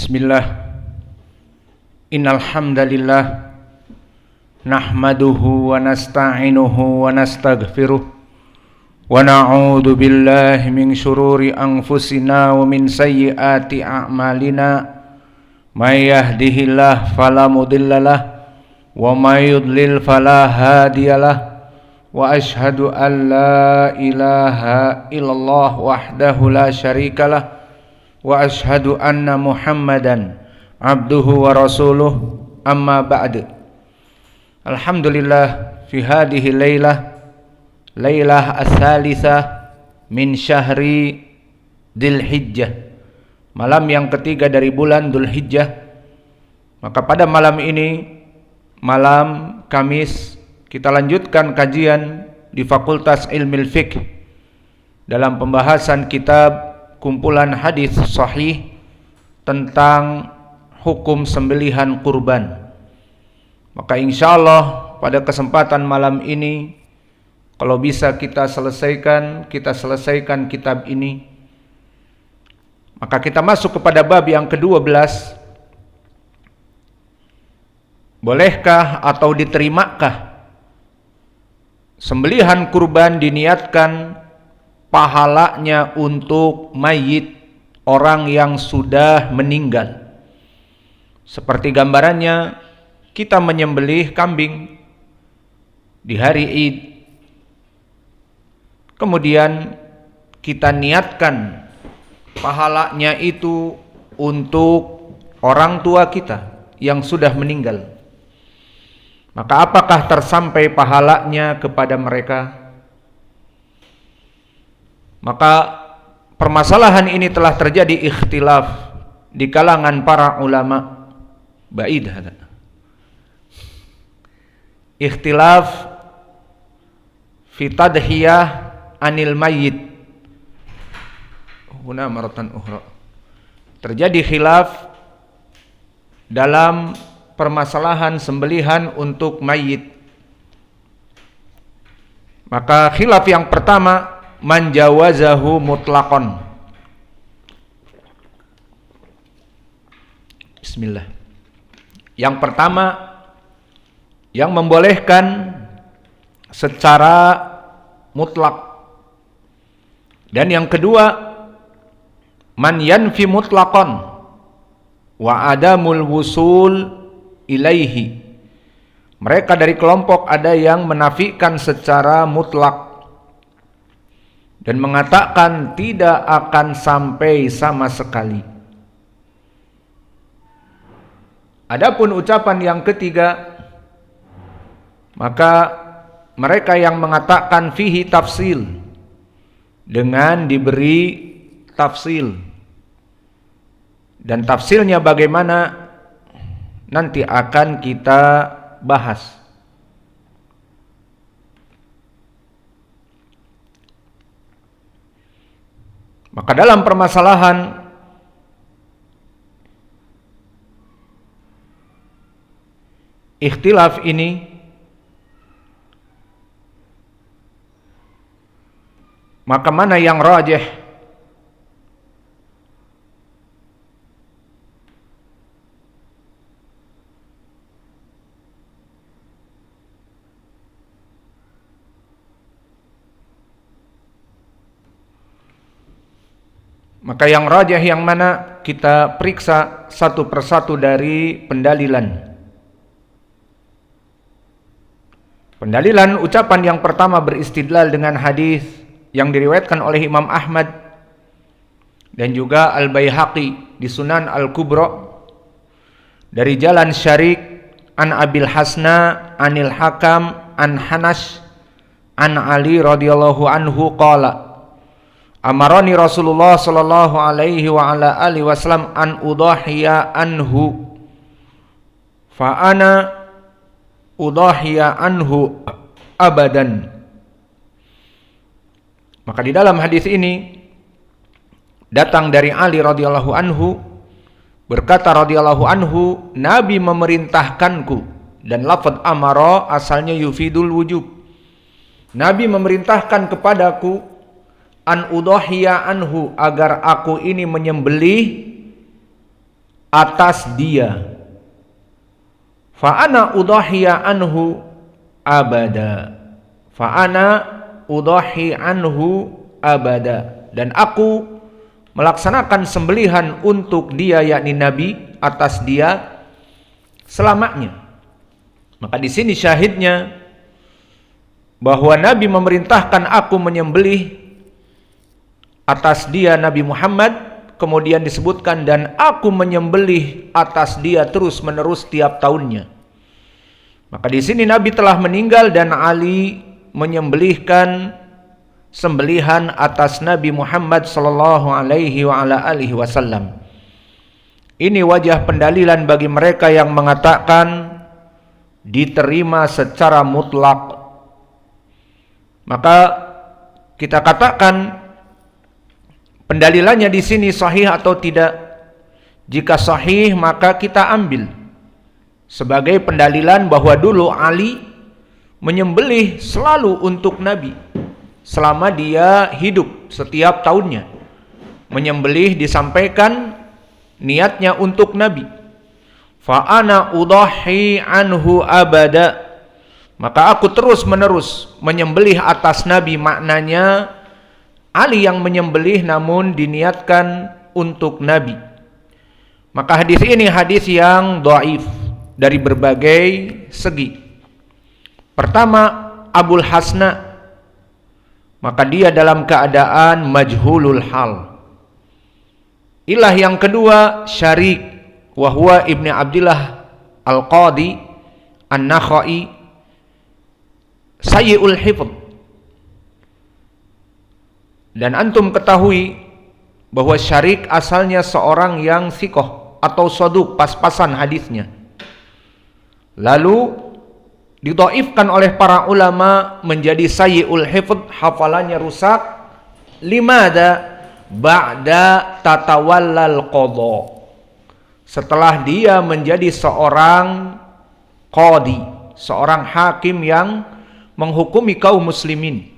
Bismillah. Innal hamdalillah nahmaduhu wa nasta'inuhu wa nastaghfiruh wa na'udzu billahi min syururi anfusina wa min sayyiati a'malina. May yahdihillahu fala mudhillalah wa may yudlil fala hadiyalah. Wa asyhadu an la ilaha illallah wahdahu la syarikalah wa asyhadu anna Muhammadan abduhu wa rasuluh, amma ba'd. Alhamdulillah, fi hadhihi lailah as-salisah min syahri Dzulhijjah, malam yang ketiga dari bulan Dzulhijjah. Maka pada malam ini, malam Kamis, kita lanjutkan kajian di Fakultas Ilmil Fiqh dalam pembahasan kitab kumpulan hadis sahih tentang hukum sembelihan kurban. Maka insyaallah pada kesempatan malam ini, kalau bisa kita selesaikan kitab ini, maka kita masuk kepada bab yang ke-12. Bolehkah atau diterimakah sembelihan kurban diniatkan pahalanya untuk mayit, orang yang sudah meninggal? Seperti gambarannya, kita menyembelih kambing di hari Id, kemudian kita niatkan pahalanya itu untuk orang tua kita yang sudah meninggal. Maka apakah tersampai pahalanya kepada mereka? Maka permasalahan ini telah terjadi ikhtilaf di kalangan para ulama. Ba'id hada. Ikhtilaf fi tadhiyah anil mayyit. Huna maratan ukhra. Terjadi khilaf dalam permasalahan sembelihan untuk mayit. Maka khilaf yang pertama, man jawazahu mutlaqan. Bismillah. Yang pertama, yang membolehkan secara mutlak. Dan yang kedua, man yanfi mutlaqan wa adamul wusul ilaihi. Mereka dari kelompok ada yang menafikan secara mutlak dan mengatakan tidak akan sampai sama sekali. Adapun ucapan yang ketiga, maka mereka yang mengatakan fihi tafsil, dengan diberi tafsil. Dan tafsilnya bagaimana nanti akan kita bahas. Maka dalam permasalahan ikhtilaf ini, maka mana yang rajih? Maka yang rajih yang mana? Kita periksa satu persatu dari pendalilan. Pendalilan ucapan yang pertama beristidlal dengan hadis yang diriwayatkan oleh Imam Ahmad dan juga Al-Baihaqi di Sunan Al-Kubra dari jalan Syarik an Abil Hasna anil Hakam an Hanash an Ali radhiyallahu anhu qala amarani Rasulullah sallallahu alaihi wa ala alihi wasallam an udhahiya anhu fa ana udhahiya anhu abadan. Maka di dalam hadis ini datang dari Ali radhiyallahu anhu, berkata radhiyallahu anhu, Nabi memerintahkanku, dan lafaz amara asalnya yufidul wujub. Nabi memerintahkan kepadaku an udhahiya anhu, agar aku ini menyembelih atas dia. Fa ana udhiya anhu abada. Fa ana udhi anhu abada. Dan aku melaksanakan sembelihan untuk dia, yakni Nabi, atas dia selamanya. Maka di sini syahidnya bahwa Nabi memerintahkan aku menyembelih atas dia Nabi Muhammad, kemudian disebutkan dan aku menyembelih atas dia terus menerus tiap tahunnya. Maka di sini Nabi telah meninggal dan Ali menyembelihkan sembelihan atas Nabi Muhammad sallallahu alaihi wasallam. Ini wajah pendalilan bagi mereka yang mengatakan diterima secara mutlak. Maka kita katakan pendalilannya di sini sahih atau tidak. Jika sahih maka kita ambil sebagai pendalilan bahwa dulu Ali menyembelih selalu untuk Nabi selama dia hidup setiap tahunnya. Menyembelih disampaikan niatnya untuk Nabi. Fa ana udhi anhu abada. Maka aku terus menerus menyembelih atas Nabi, maknanya Ali yang menyembelih namun diniatkan untuk Nabi. Maka hadis ini hadis yang dhaif dari berbagai segi. Pertama, Abul Hasna, maka dia dalam keadaan majhulul hal. Ilah yang kedua, Syarik, wa huwa Ibnu Abdillah Al-Qadi An-Nakhai, sayyi'ul hifdz. Dan antum ketahui bahwa Syarik asalnya seorang yang thiqah atau saduq, pas-pasan hadisnya. Lalu didhaifkan oleh para ulama menjadi sayyi'ul hifdz, hafalannya rusak. Limada? Ba'da tatawallal qadha. Setelah dia menjadi seorang qadi, seorang hakim yang menghukumi kaum muslimin.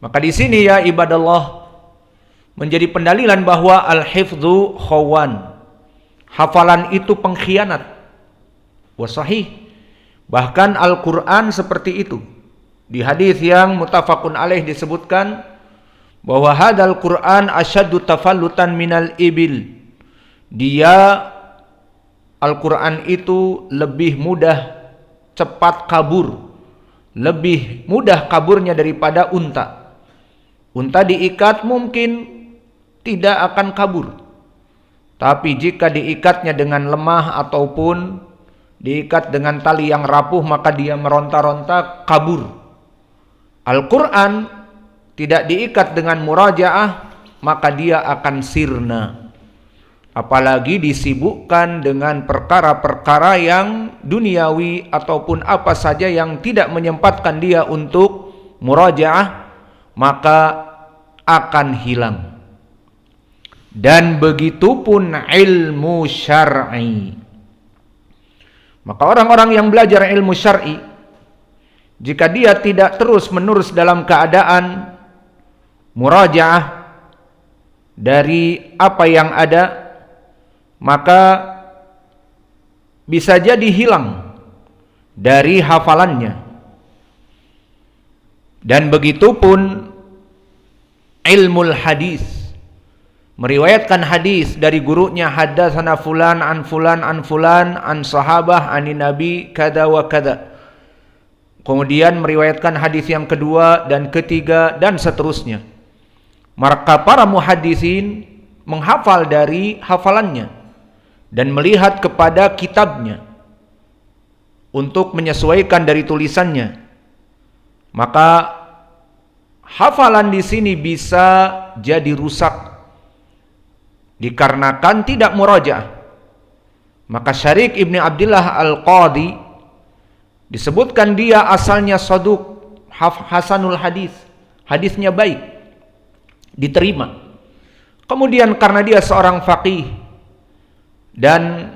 Maka di sini ya ibadallah menjadi pendalilan bahwa al-hifdzu khawan. Hafalan itu pengkhianat. Wa sahih. Bahkan Al-Qur'an seperti itu. Di hadis yang muttafaqun alaih disebutkan bahwa hadal Qur'an asyaddu tafallutan minal ibil. Dia Al-Qur'an itu lebih mudah cepat kabur. Lebih mudah kaburnya daripada unta. Unta diikat mungkin tidak akan kabur. Tapi jika diikatnya dengan lemah ataupun diikat dengan tali yang rapuh, maka dia meronta-ronta kabur. Al-Quran tidak diikat dengan murajaah, maka dia akan sirna. Apalagi disibukkan dengan perkara-perkara yang duniawi ataupun apa saja yang tidak menyempatkan dia untuk murajaah, maka akan hilang. Dan begitu pun ilmu syar'i. Maka orang-orang yang belajar ilmu syar'i, jika dia tidak terus-menerus dalam keadaan murajaah dari apa yang ada, maka bisa jadi hilang dari hafalannya. Dan begitu pun ilmul hadis, meriwayatkan hadis dari gurunya, haddatsana fulan an fulan an fulan an sahabah anin nabi kada wa kada. Kemudian meriwayatkan hadis yang kedua dan ketiga dan seterusnya. Maka para muhaddisin menghafal dari hafalannya dan melihat kepada kitabnya untuk menyesuaikan dari tulisannya. Maka hafalan di sini bisa jadi rusak dikarenakan tidak murajaah. Maka Syarik Ibnu Abdillah Al-Qadi disebutkan dia asalnya saduq, hasanul hadis, hadisnya baik, diterima. Kemudian karena dia seorang faqih dan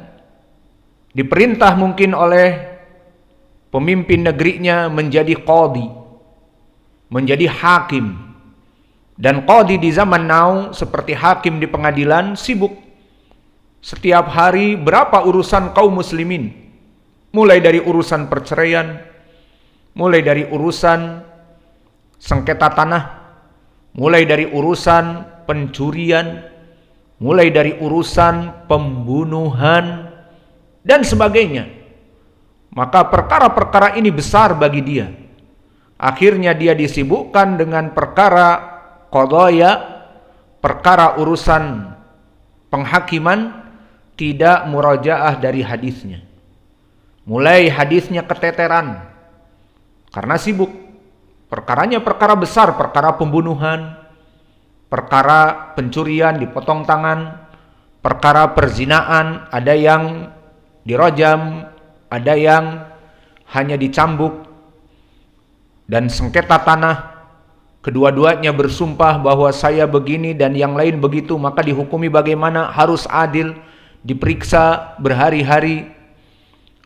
diperintah mungkin oleh pemimpin negerinya menjadi qadi, menjadi hakim. Dan qadi di zaman now seperti hakim di pengadilan sibuk Setiap hari berapa urusan kaum muslimin, mulai dari urusan perceraian, mulai dari urusan sengketa tanah, mulai dari urusan pencurian, mulai dari urusan pembunuhan dan sebagainya. Maka perkara-perkara ini besar bagi dia. Akhirnya dia disibukkan dengan perkara qadaya, perkara urusan penghakiman, tidak murajaah dari hadisnya. Mulai hadisnya keteteran karena sibuk. Perkaranya perkara besar, perkara pembunuhan, perkara pencurian dipotong tangan, perkara perzinaan ada yang dirajam, ada yang hanya dicambuk, dan sengketa tanah kedua-duanya bersumpah bahwa saya begini dan yang lain begitu, maka dihukumi bagaimana, harus adil, diperiksa berhari-hari.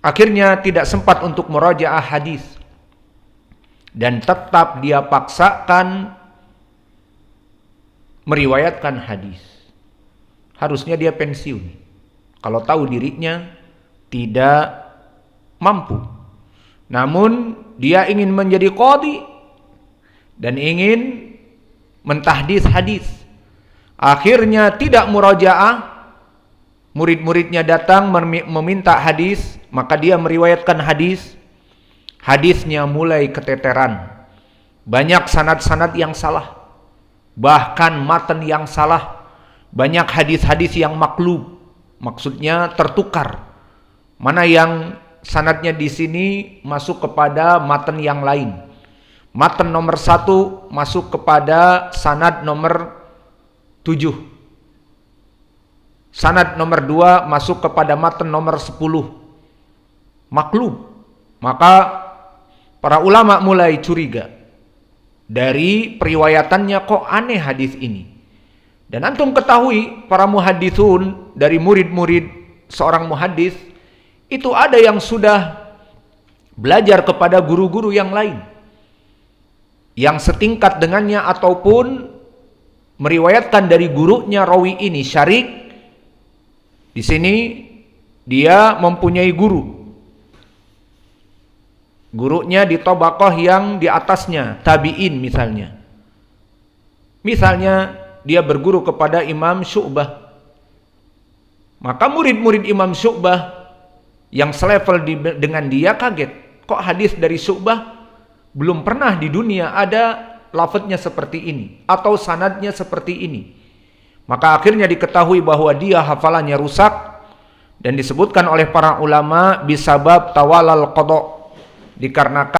Akhirnya tidak sempat untuk murajaah hadis dan tetap dia paksakan meriwayatkan hadis. Harusnya dia pensiun kalau tahu dirinya tidak mampu. Namun dia ingin menjadi qadhi dan ingin mentahdits hadis. Akhirnya tidak murajaah. Murid-muridnya datang meminta hadis, maka dia meriwayatkan hadis. Hadisnya mulai keteteran. Banyak sanad-sanad yang salah, bahkan matan yang salah. Banyak hadis-hadis yang maklub, maksudnya tertukar. Mana yang sanadnya di sini masuk kepada matan yang lain. Matan nomor 1 masuk kepada sanad nomor 7. Sanad nomor 2 masuk kepada matan nomor 10. Maklub. Maka para ulama mulai curiga dari periwayatannya, kok aneh hadis ini. Dan antum ketahui para muhaditsun dari murid-murid seorang muhaddis itu ada yang sudah belajar kepada guru-guru yang lain yang setingkat dengannya ataupun meriwayatkan dari gurunya rawi ini. Syarik di sini dia mempunyai guru. Gurunya di tabaqah yang di atasnya, tabi'in misalnya. Misalnya dia berguru kepada Imam Syu'bah. Maka murid-murid Imam Syu'bah yang selevel dengan dia kaget. Kok hadis dari Syu'bah belum pernah di dunia ada lafadznya seperti ini atau sanadnya seperti ini. Maka akhirnya diketahui bahwa dia hafalannya rusak dan disebutkan oleh para ulama bisabab tawalal qada, dikarenakan